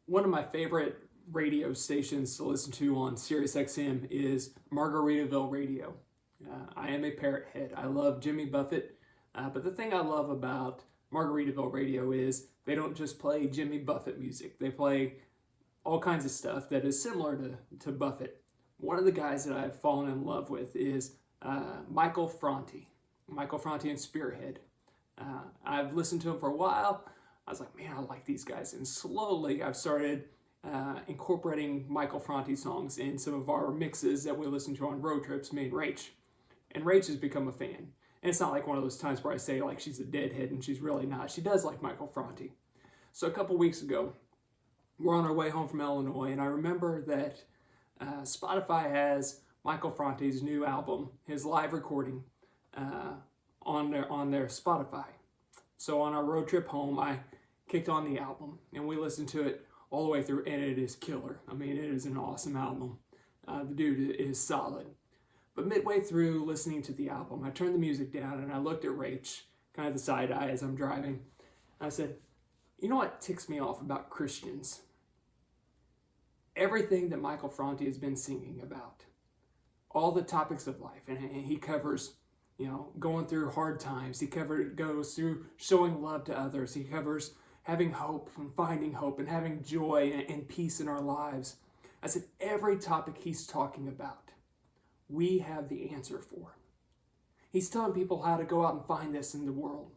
One of my favorite radio stations to listen to on SiriusXM is Margaritaville Radio. I am a parrot head. I love Jimmy Buffett, but the thing I love about Margaritaville Radio is they don't just play Jimmy Buffett music. They play all kinds of stuff that is similar to Buffett. One of the guys that I've fallen in love with is Michael Franti. Michael Franti and Spearhead. I've listened to him for a while. I was like, man, I like these guys. And slowly I've started incorporating Michael Franti songs in some of our mixes that we listen to on road trips, me and Rach. And Rach has become a fan. And it's not like one of those times where I say like she's a deadhead and she's really not. She does like Michael Franti. So a couple weeks ago, we're on our way home from Illinois, and I remember that Spotify has Michael Franti's new album, his live recording, on their Spotify. So on our road trip home, I kicked on the album and we listened to it all the way through, and it is killer. I mean, it is an awesome album. The dude is solid. But midway through listening to the album, I turned the music down and I looked at Rach, kind of the side eye as I'm driving. I said, you know what ticks me off about Christians? Everything that Michael Franti has been singing about, all the topics of life, and he covers, going through hard times. He goes through showing love to others. He covers having hope and finding hope and having joy and peace in our lives. I said, every topic he's talking about, we have the answer for. He's telling people how to go out and find this in the world.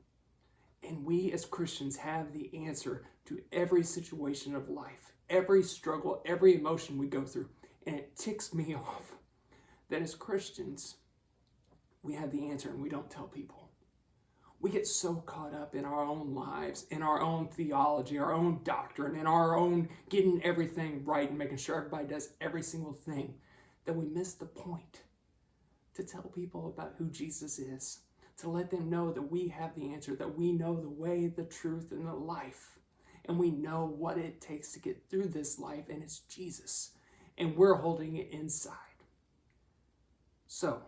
And we as Christians have the answer to every situation of life, every struggle, every emotion we go through. And it ticks me off that as Christians, we have the answer and we don't tell people. We get so caught up in our own lives, in our own theology, our own doctrine, in our own getting everything right and making sure everybody does every single thing, that we miss the point to tell people about who Jesus is, to let them know that we have the answer, that we know the way, the truth, and the life, and we know what it takes to get through this life, and it's Jesus, and we're holding it inside. So,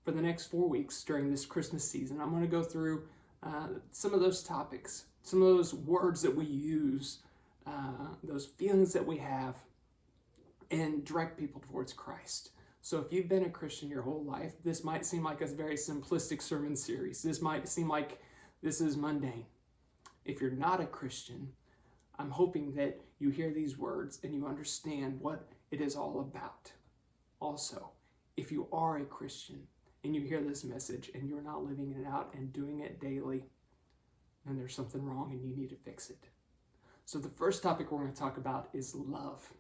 for the next 4 weeks during this Christmas season, I'm going to go through some of those topics, some of those words that we use, those feelings that we have, and direct people towards Christ. So if you've been a Christian your whole life, this might seem like a very simplistic sermon series. This might seem like this is mundane. If you're not a Christian, I'm hoping that you hear these words and you understand what it is all about. Also, if you are a Christian and you hear this message and you're not living it out and doing it daily, then there's something wrong and you need to fix it. So the first topic we're going to talk about is love.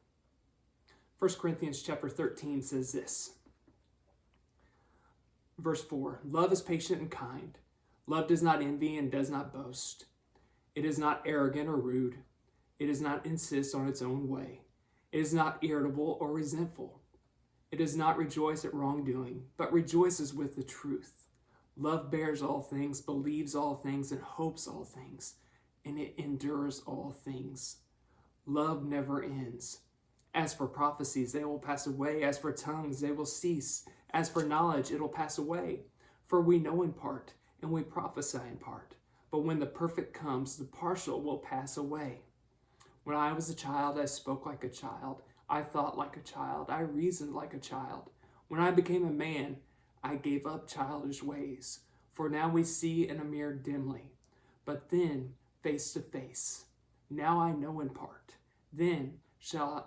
1 Corinthians chapter 13 says this. Verse 4, love is patient and kind. Love does not envy and does not boast. It is not arrogant or rude. It does not insist on its own way. It is not irritable or resentful. It does not rejoice at wrongdoing, but rejoices with the truth. Love bears all things, believes all things, and hopes all things, and it endures all things. Love never ends. As for prophecies, they will pass away. As for tongues, they will cease. As for knowledge, it will pass away. For we know in part, and we prophesy in part. But when the perfect comes, the partial will pass away. When I was a child, I spoke like a child. I thought like a child. I reasoned like a child. When I became a man, I gave up childish ways. For now we see in a mirror dimly, but then face to face. Now I know in part. Then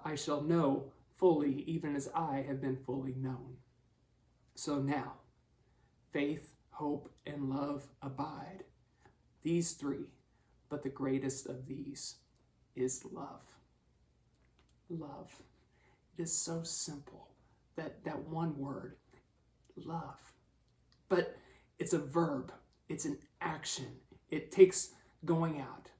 I shall know fully, even as I have been fully known. So now, faith, hope, and love abide. These three, but the greatest of these is love. Love. It is so simple, that one word, love. But it's a verb. It's an action. It takes going out.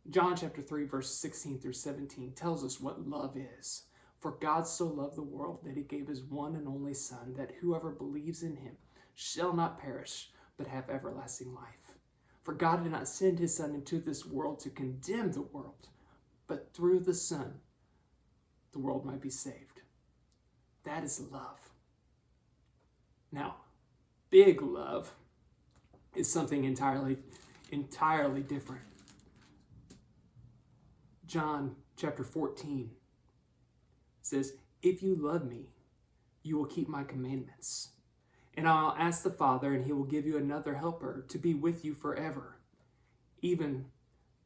John chapter 3, verse 16 through 17 tells us what love is. For God so loved the world that he gave his one and only Son, that whoever believes in him shall not perish, but have everlasting life. For God did not send his Son into this world to condemn the world, but through the Son, the world might be saved. That is love. Now, big love is something entirely different. John chapter 14 says, "If you love me, you will keep my commandments. And I'll ask the Father, and he will give you another helper to be with you forever, even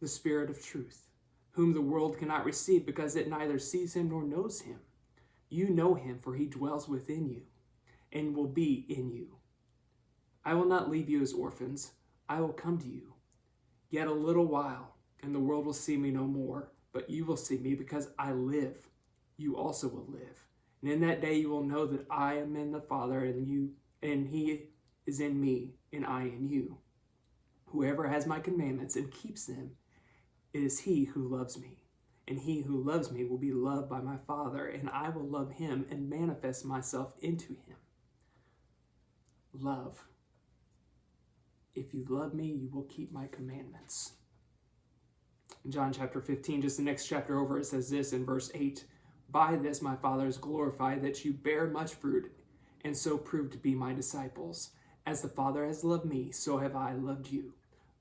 the Spirit of truth, whom the world cannot receive because it neither sees him nor knows him. You know him, for he dwells within you and will be in you. I will not leave you as orphans. I will come to you. Yet a little while, and the world will see me no more, but you will see me because I live. You also will live. And in that day you will know that I am in the Father, and he is in me, and I in you. Whoever has my commandments and keeps them, it is he who loves me. And he who loves me will be loved by my Father, and I will love him and manifest myself into him." Love. If you love me, you will keep my commandments. In John chapter 15, just the next chapter over, it says this in verse 8, "By this my Father is glorified, that you bear much fruit, and so prove to be my disciples. As the Father has loved me, so have I loved you.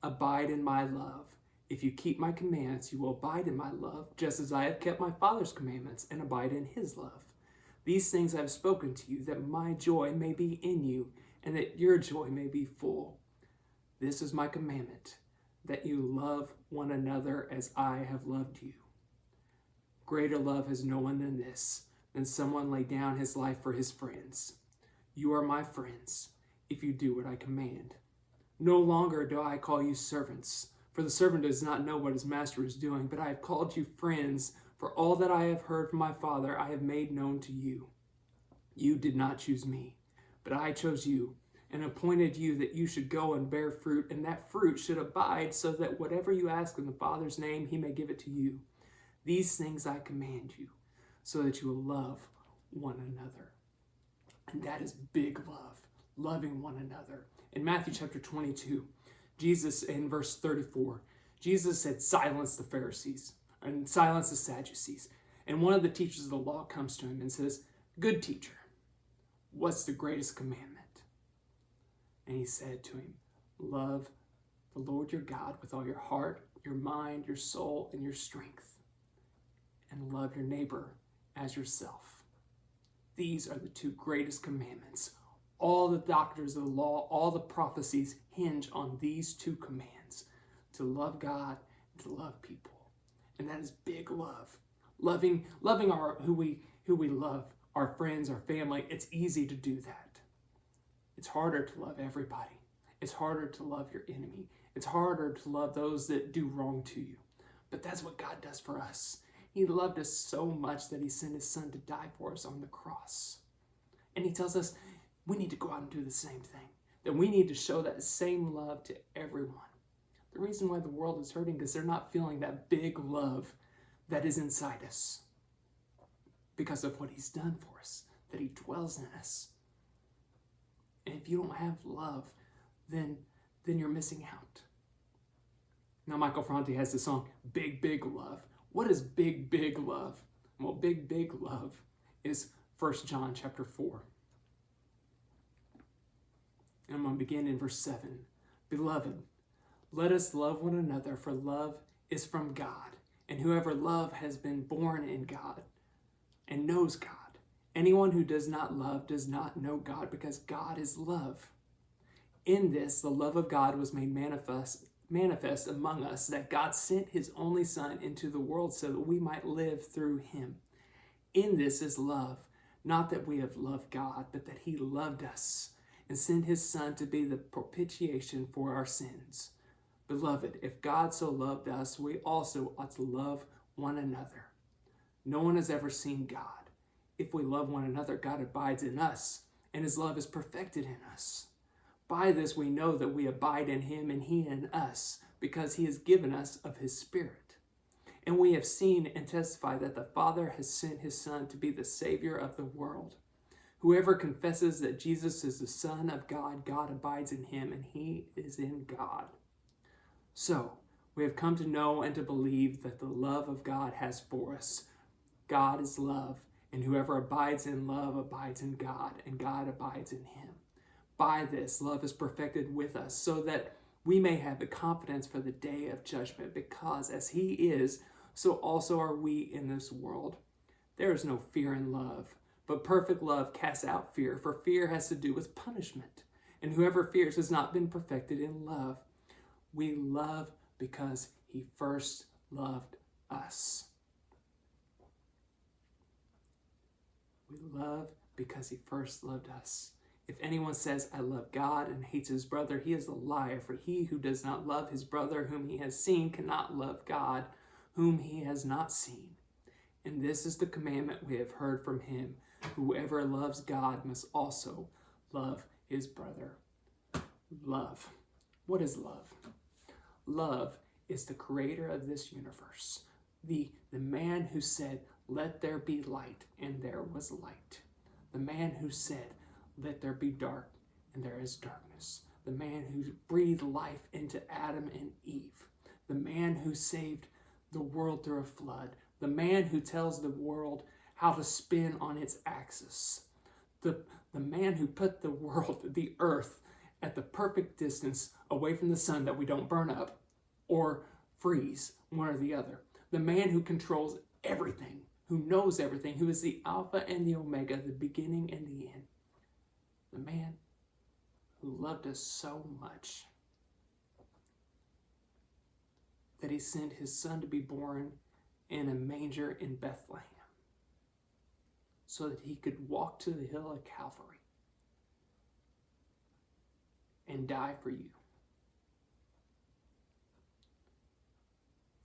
Abide in my love. If you keep my commandments, you will abide in my love, just as I have kept my Father's commandments and abide in his love. These things I have spoken to you, that my joy may be in you, and that your joy may be full. This is my commandment, that you love one another as I have loved you. Greater love has no one than this, than someone lay down his life for his friends. You are my friends, if you do what I command. No longer do I call you servants, for the servant does not know what his master is doing, but I have called you friends, for all that I have heard from my Father I have made known to you. You did not choose me, but I chose you, and appointed you that you should go and bear fruit, and that fruit should abide, so that whatever you ask in the Father's name, he may give it to you. These things I command you, so that you will love one another." And that is big love, loving one another. In Matthew chapter 22, Jesus, in verse 34, Jesus said, "Silence the Pharisees and silence the Sadducees." And one of the teachers of the law comes to him and says, "Good teacher, what's the greatest commandment?" And he said to him, "Love the Lord your God with all your heart, your mind, your soul, and your strength, and love your neighbor as yourself. These are the two greatest commandments. All the doctrines of the law, all the prophecies hinge on these two commands, to love God and to love people." And that is big love. Loving our who we love, our friends, our family. It's easy to do that. It's harder to love everybody. It's harder to love your enemy. It's harder to love those that do wrong to you. But that's what God does for us. He loved us so much that he sent his son to die for us on the cross. And he tells us we need to go out and do the same thing. That we need to show that same love to everyone. The reason why the world is hurting is because they're not feeling that big love that is inside us, because of what he's done for us, that he dwells in us. And if you don't have love, then you're missing out. Now, Michael Franti has the song, "Big, Big Love." What is big, big love? Well, big, big love is 1 John chapter 4. And I'm going to begin in verse 7. "Beloved, let us love one another, for love is from God. And whoever loves has been born in God and knows God. Anyone who does not love does not know God, because God is love. In this, the love of God was made manifest among us, that God sent his only Son into the world so that we might live through him. In this is love, not that we have loved God, but that he loved us and sent his Son to be the propitiation for our sins. Beloved, if God so loved us, we also ought to love one another. No one has ever seen God. If we love one another, God abides in us, and his love is perfected in us. By this we know that we abide in him and he in us, because he has given us of his Spirit. And we have seen and testify that the Father has sent his Son to be the Savior of the world. Whoever confesses that Jesus is the Son of God, God abides in him and he is in God. So, we have come to know and to believe that the love of God has for us. God is love, and whoever abides in love abides in God, and God abides in him. By this, love is perfected with us, so that we may have the confidence for the day of judgment, because as he is, so also are we in this world. There is no fear in love, but perfect love casts out fear, for fear has to do with punishment. And whoever fears has not been perfected in love. We love because he first loved us. We love because he first loved us. If anyone says, I love God, and hates his brother, he is a liar. For he who does not love his brother whom he has seen cannot love God whom he has not seen. And this is the commandment we have heard from him. Whoever loves God must also love his brother. Love. What is love? Love is the creator of this universe. The man who said, let there be light, and there was light. The man who said, let there be dark, and there is darkness. The man who breathed life into Adam and Eve. The man who saved the world through a flood. The man who tells the world how to spin on its axis. The man who put the world, the earth, at the perfect distance away from the sun that we don't burn up or freeze, one or the other. The man who controls everything, who knows everything, who is the Alpha and the Omega, the beginning and the end. The man who loved us so much that he sent his son to be born in a manger in Bethlehem so that he could walk to the hill of Calvary and die for you.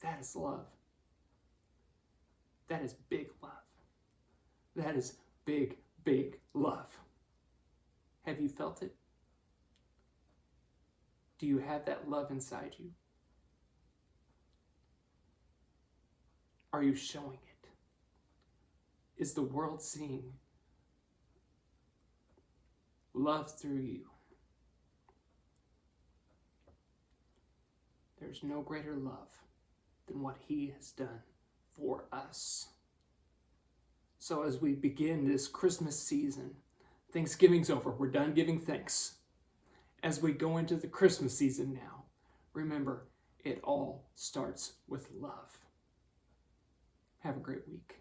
That is love. That is big love. That is big, big love. Have you felt it? Do you have that love inside you? Are you showing it? Is the world seeing love through you? There's no greater love than what he has done for us. So as we begin this Christmas season, Thanksgiving's over. We're done giving thanks. As we go into the Christmas season now, remember, it all starts with love. Have a great week.